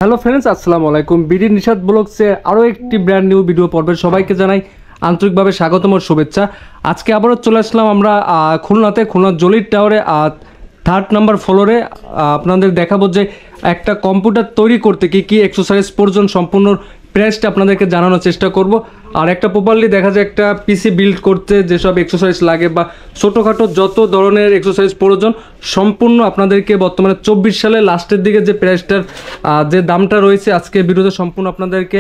Hello friends, আসসালামু আলাইকুম। BD Nishad ব্লগসে আরও একটি ব্র্যান্ড নিউ ভিডিও পর্বে সবাইকে জানাই আন্তরিকভাবে স্বাগতম ও শুভেচ্ছা। আজকে আবারও চলে আসলাম আমরা খুলনার জলির টাওয়ারে 3rd নাম্বার ফ্লোরে। আপনাদের দেখাবো যে একটা কম্পিউটার তৈরি করতে কী কী এক্সারসাইজ প্রয়োজন, সম্পূর্ণ প্রাইসটা আপনাদেরকে জানানোর চেষ্টা করব। আর একটা প্রপারলি দেখা যায় একটা পিসি বিল্ড করতে যেসব এক্সারসাইজ লাগে বা ছোটোখাটো যত ধরনের এক্সারসাইজ প্রয়োজন সম্পূর্ণ আপনাদেরকে বর্তমানে 24 সালে লাস্টের দিকে যে প্রাইসটার যে দামটা রয়েছে আজকে ভিডিওতে সম্পূর্ণ আপনাদেরকে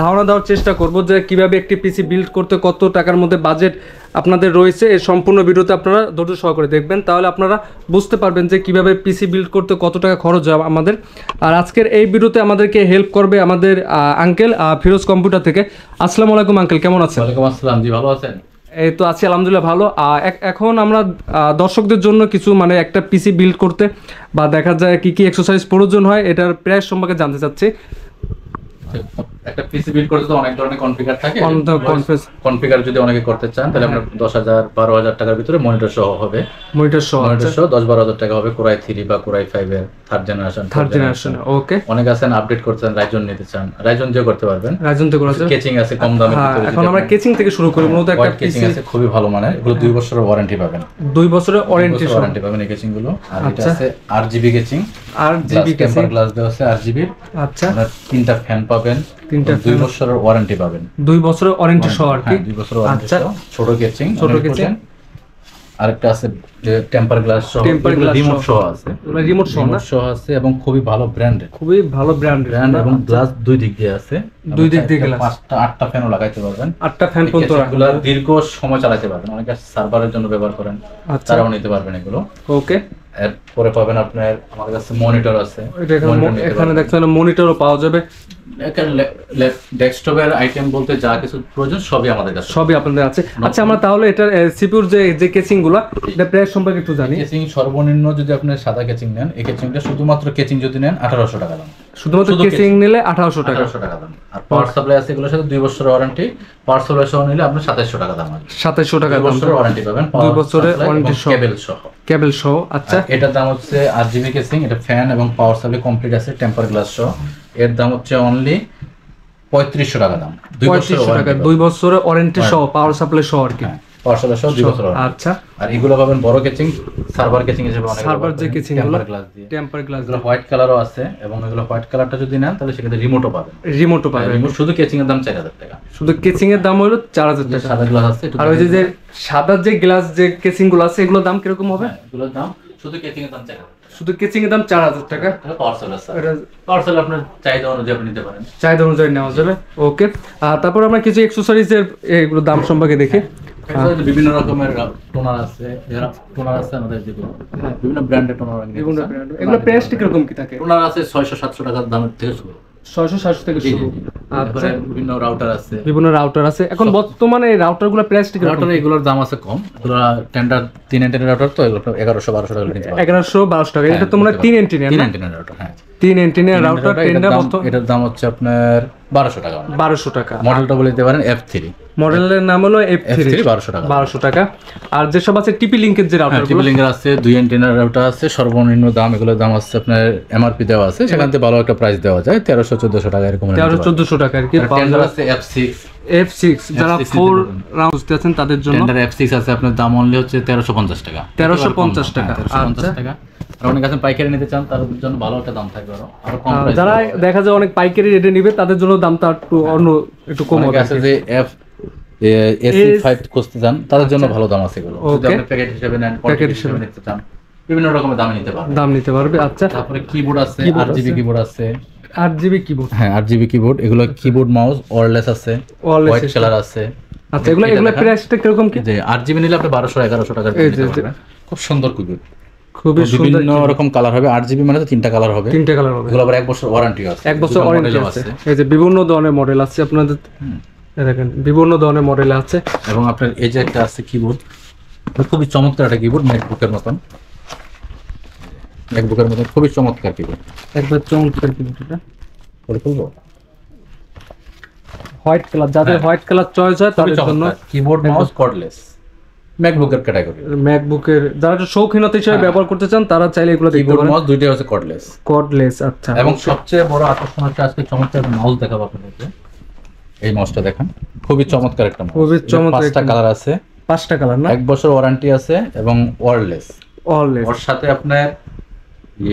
ধারণা দেওয়ার চেষ্টা করব যে কীভাবে একটি পিসি বিল্ড করতে কত টাকার মধ্যে বাজেট আপনাদের রয়েছে। এই সম্পূর্ণ ভিডিওতে আপনারা ধৈর্য সহকারে দেখবেন, তাহলে আপনারা বুঝতে পারবেন যে কীভাবে পিসি বিল্ড করতে কত টাকা খরচ হয় আমাদের। আর আজকের এই ভিডিওতে আমাদেরকে হেল্প করবে আমাদের আঙ্কেল ফিরোজ কম্পিউটার থেকে। আসসালামু আলাইকুম আঙ্কেল, কেমন আছেন? ওয়ালাইকুম আসসালাম, জি ভালো আছেন? এই তো আছি আলহামদুলিল্লাহ ভালো। এখন আমরা দর্শকদের জন্য কিছু একটা পিসি বিল্ড করতে বা দেখা যায় কি কি এক্সারসাইজ প্রয়োজন হয় এটার প্রাইস সম্পর্কে জানতে চাচ্ছি। একটা পিসি বিল্ড করতে তো অনেক ধরনের কনফিগার থাকে। কনফিগার যদি অনেকে করতে চান তাহলে আপনার 10,000 12,000 টাকার ভিতরে মনিটর সহ হবে। মনিটর সহ 10-12,000 টাকা হবে। কোরাই 3 বা কোরাই 5 এর থার্ড জেনারেশন। ওকে। অনেক আছেন আপডেট করতে চান, রাইজন নিতে চান, রাইজন দিয়ে করতে পারবেন। রাইজন থেকে করা যায়। কেচিং আছে কম দামের ভিতরে। এখন আমরা কেচিং থেকে শুরু করি। মূলত একটা কেচিং আছে খুবই ভালো মানের, এগুলো 2 বছরের ওয়ারেন্টি পাবেন। 2 বছরের ওয়ারেন্টি পাবেন এই কেচিং গুলো। আর এটা আছে আরজিবি কেচিং। আরজিবি টেম্পার গ্লাস দেওয়া আছে আরজিবি। আচ্ছা, আপনার 3টা ফ্যান পাবেন, 2 বছরের ওয়ারেন্টি পাবেন। 2 বছরের ওয়ারেন্টি সহ আর কি। 2 বছরের ওয়ারেন্টি সহ। ছোট কেচিং। আরেকটা আছে টেম্পার গ্লাস সহ, রিমোট সহ আছে। রিমোট সহ আছে এবং খুবই ভালো ব্র্যান্ড এবং গ্লাস দুই দিক দিয়ে আছে। গ্লাস 5টা 8টা ফ্যানও লাগাইতে পারবেন। 8টা ফ্যান পর্যন্ত এগুলো দীর্ঘ সময় চালাতে পারবেন। অনেকে সার্ভারের জন্য ব্যবহার করেন, তারাও নিতে পারবেন এগুলো। ওকে। এরপরে পাবেন আপনার আমাদের কাছে মনিটর আছে। এখানে দেখছেন মনিটরও পাওয়া যাবে। ডেস্কটপের আইটেম বলতে যা কিছু প্রয়োজন সবই আমাদের কাছে, সবই আপনাদের আছে। আচ্ছা, আমরা তাহলে এটার সিপিইউর যে কেচিং গুলো এটা প্রাইস সম্পর্কে একটু জানি। কেচিং সর্বনিম্ন যদি আপনি সাদা কেচিং নেন, এই কেচিংটা শুধুমাত্র কেচিং যদি নেন 1800 টাকা দাম। শুধুমাত্র কেচিং নিলে 1800 টাকা দাম। আর পাওয়ার সাপ্লাই আছে, এগুলোর সাথে 2 বছরের ওয়ারেন্টি। পাওয়ার সাপ্লাই সহ নিলে আপনি 2700 টাকা দাম আছে। 2700 টাকা 2 বছরের ওয়ারেন্টি পাবেন। 2 বছরের ওয়ারেন্টি সহ, কেবল সহ। আচ্ছা, এটার দাম হচ্ছে আরজিবি কেচিং, এটা ফ্যান এবং পাওয়ার সাপ্লাই কমপ্লিট আছে টেম্পার গ্লাস সহ। এর দাম হচ্ছে অনলি 3500 টাকা দাম। 2 বছরের ওয়ারেন্টি সহ, পাওয়ার সাপ্লাই সহ আর কি। পাওয়ার সাপ্লাই সহ 2 বছর। আচ্ছা, আর এগুলো পাবেন বড় কেচিং, সার্ভার কেচিং হিসেবে। অনেক সার্ভার যে কেচিং গুলো টেম্পার গ্লাস গুলো হোয়াইট কালারও আছে এবং এগুলো হোয়াইট কালারটা যদি নেন তাহলে সেক্ষেত্রে রিমোটও পাবেন। রিমোট শুধু কেচিং এর দাম 4000 টাকা। শুধু কেচিং এর দাম হলো 4000 টাকা। সাদা গ্লাস আছে। আর ওই যে সাদা যে গ্লাস যে কেচিং গুলো আছে এগুলোর দাম কিরকম হবে? এগুলোর দাম শুধু কেচিং এর দাম 4000। শুধু কেচিং এর দাম 4000 টাকা। পাওয়ার সাপ্লাই আপনার চাহিদা অনুযায়ী আপনি নিতে পারেন। চাহিদা অনুযায়ী নেওয়া যাবে। ওকে। তারপর আমরা কিছু এক্সেসরিজের এগুলো দাম সম্পর্কে দেখি। বিভিন্ন রকমের টোনার আছে, আমাদের যেগুলো বিভিন্ন ব্র্যান্ডের টোনার। এগুলো প্রাইস কিরকম কি থাকে? টোনার আছে 600-700 টাকার দামের থেকে শুরু। 600-700 থেকে শুরু। আচ্ছা, বিভিন্ন রাউটার আছে। এখন বর্তমানে এই রাউটারগুলো প্রাইস কিরকম? রাউটার এগুলোর দাম আছে কম। এগুলো টেন্ডার 3 এন্টিনা রাউটার, তো এগুলো 1100-1200 টাকা কিনতে পারবেন। 1100-1200 টাকা। এটা তো মানে 3 এন্টিনা রাউটার। হ্যাঁ, 3 এন্টিনা রাউটার। এটার দাম হচ্ছে আপনার 1200 টাকা। 1200 টাকা। মডেলটা বলতে পারেন F3। মডেলের নাম হলো F3। 1200 টাকা। আর যেসব আছে টিপি লিংকের যে রাউটার, টিপি লিংকের আছে 2 এন্টিনা রাউটার আছে। সর্বনিম্ন দাম এগুলোর দাম আছে আপনার এমআরপি দেওয়া আছে, সেখান থেকে ভালো একটা প্রাইস দেওয়া যায় 1300-1400 টাকা এরকম। 1300-1400 টাকা আর কি। টেন্ডার আছে F6 যারা 4 রাউন্ডস আছেন তাদের জন্য। টেন্ডার F6 আছে, আপনার দাম অনলি হচ্ছে 1350 টাকা। 1350 টাকা। 1350 টাকা। আর অনেক আছে পাইকারি নিতে চান, তার জন্য ভালো একটা দাম থাকবে আরো কম প্রাইস। যারা দেখা যায় অনেক পাইকারি রেটে নেবে তাদের জন্য দামটা একটু কম হবে। আছে যে AC5 খুঁজতে চান তাদের জন্য ভালো দাম আছে এগুলো। যদি আপনি প্যাকেট হিসেবে নেন, প্যাকেট হিসেবে নিতে চান, বিভিন্ন রকমের দাম নিতে পারবে। আচ্ছা, তারপরে কিবোর্ড আছে, RGB কিবোর্ড আছে। 8GB keyboard. হ্যাঁ, 8GB কিবোর্ড। এগুলো কিবোর্ড মাউস ওয়্যারলেস আছে, হোয়াইট কালার আছে। আচ্ছা, এগুলো প্রাইসটা কিরকম কি? যে 8GB নিলে আপনি 1200-1100 টাকা দিতে পারবেন। খুব সুন্দর কিবোর্ড, খুবই সুন্দর। বিভিন্ন রকম কালার হবে। 8GB মানে তো 3টা কালার হবে। এগুলো আবার 1 বছর ওয়ারেন্টি আছে। 1 বছর ওয়ারেন্টি আছে। এই যে বিভিন্ন ধরনের মডেল আছে আপনাদের, দেখেন বিভিন্ন ধরনের মডেল আছে। এবং আপনার এই যে একটা আছে কিবোর্ড, খুবই চমৎকার একটা কিবোর্ড, ম্যাকবুকের মতন খুবই চমৎকার কিবোর্ড। একবার চমৎকার কিবোর্ড। এটা খুলবো। হোয়াইট কালার, যাদের হোয়াইট কালার চয়েস হয় তাদের জন্য কিবোর্ড মাউস কর্ডলেস। ম্যাকবুকের ক্যাটাগরি। ম্যাকবুকের যারা একটু শৌখিনতা হিসেবে ব্যবহার করতে চান তারা চাইলে এগুলো দেখতে কিবোর্ড পারেন। মাউস দুইটাই হচ্ছে কর্ডলেস। কর্ডলেস, আচ্ছা। এবং সবচেয়ে বড় আকর্ষণ হচ্ছে আজকে চমৎকার মাউস দেখাবো আপনাদেরকে। এই মাউসটা দেখেন, খুবই চমৎকার একটা মাউস। খুবই চমৎকার, 5টা কালার আছে, 5টা কালার না? 1 বছর ওয়ারেন্টি আছে এবং ওয়্যারলেস। ওর সাথে আপনার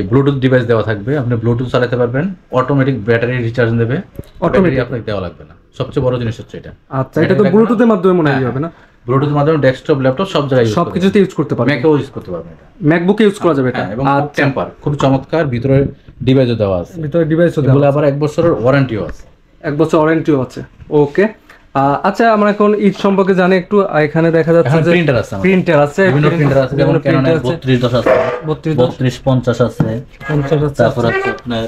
ব্লুটুথ ডিভাইস দেওয়া থাকবে, আপনি ব্লুটুথ চালাতে পারবেন, অটোমেটিক ব্যাটারি রিচার্জ দেবে, অটোমেটিক আপনাকে দেওয়া লাগবে না। সবচেয়ে বড় জিনিস হচ্ছে এটা। আচ্ছা, এটা তো ব্লুটুথের মাধ্যমে মনে হয় হবে না? ব্লুটুথের মাধ্যমে ডেস্কটপ, ল্যাপটপ সব জায়গায় সবকিছুতে ইউজ করতে পারবেন। ম্যাকেও ইউজ করতে পারবেন এটা, ম্যাকবুকে ইউজ করা যাবে এটা। এবং টেম্পার খুব চমৎকার, ভিতরে ডিভাইসও দেওয়া আছে, ভিতরে ডিভাইসও দেওয়া এগুলো আবার 1 বছরের ওয়ারেন্টিও আছে। 1 বছর ওয়ারেন্টিও আছে, ওকে। আচ্ছা, আমরা এখন ঈদ সম্পর্কে জানি একটু। এখানে দেখা যাচ্ছে যে প্রিন্টার আছে, প্রিন্টার আছে, বিভিন্ন প্রিন্টার আছে, যেমন Canon 3210 আছে, 3250 আছে, 50 আছে, তারপর আছে আপনার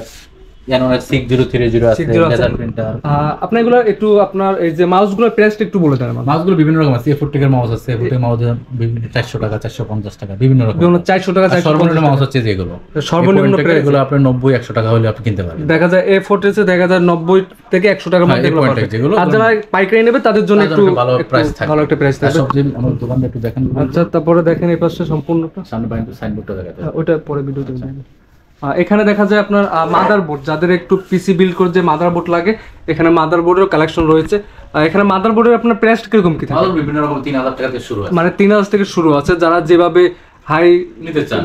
Canon 6030 আছে, লেজার প্রিন্টার। আপনার এগুলো একটু আপনার এই যে মাউসগুলোর প্রাইসটা একটু বলে দেন। মাউসগুলো বিভিন্ন রকম আছে, A40 এর মাউস আছে, A40 মাউস 400 টাকা, 450 টাকা, বিভিন্ন রকম। 400 টাকা, 450 সর্বনিম্ন মাউস হচ্ছে যেগুলো সর্বনিম্ন প্রাইস, এগুলো আপনার 90-100 টাকা হলে আপনি কিনতে পারবেন। দেখা যায় A40 তে দেখা যায় 90 থেকে 100 টাকার মধ্যে এগুলো পাবেন। আর যারা পাইকারি নেবে তাদের জন্য একটু ভালো প্রাইস থাকবে, ভালো একটা প্রাইস থাকবে। সবজি আমার দোকানটা একটু দেখেন। আচ্ছা, তারপরে দেখেন এই পাশে সম্পূর্ণটা সামনে বাইরে সাইনবোর্ডটা দেখাতে হবে, ওটা পরে ভিডিওতে দেখেন। এখানে দেখা যায় আপনার মাদারবোর্ড, যাদের একটু পিসি বিল্ড করে যে মাদারবোর্ড লাগে, এখানে মাদারবোর্ডের কালেকশন রয়েছে। এখানে মাদারবোর্ডের আপনার প্রাইস কিরকম কি থাকে? বিভিন্ন রকম 3000 টাকা থেকে শুরু আছে, মানে 3000 থেকে শুরু আছে, যারা যেভাবে হাই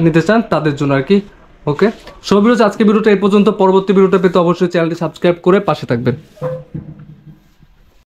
নিতে চান তাদের জন্য আর কি। ওকে, সো ভিউয়ার্স, আজকে ভিডিওটা এই পর্যন্ত। পরবর্তী ভিডিওটা পেতে অবশ্যই চ্যানেলটি সাবস্ক্রাইব করে পাশে থাকবেন।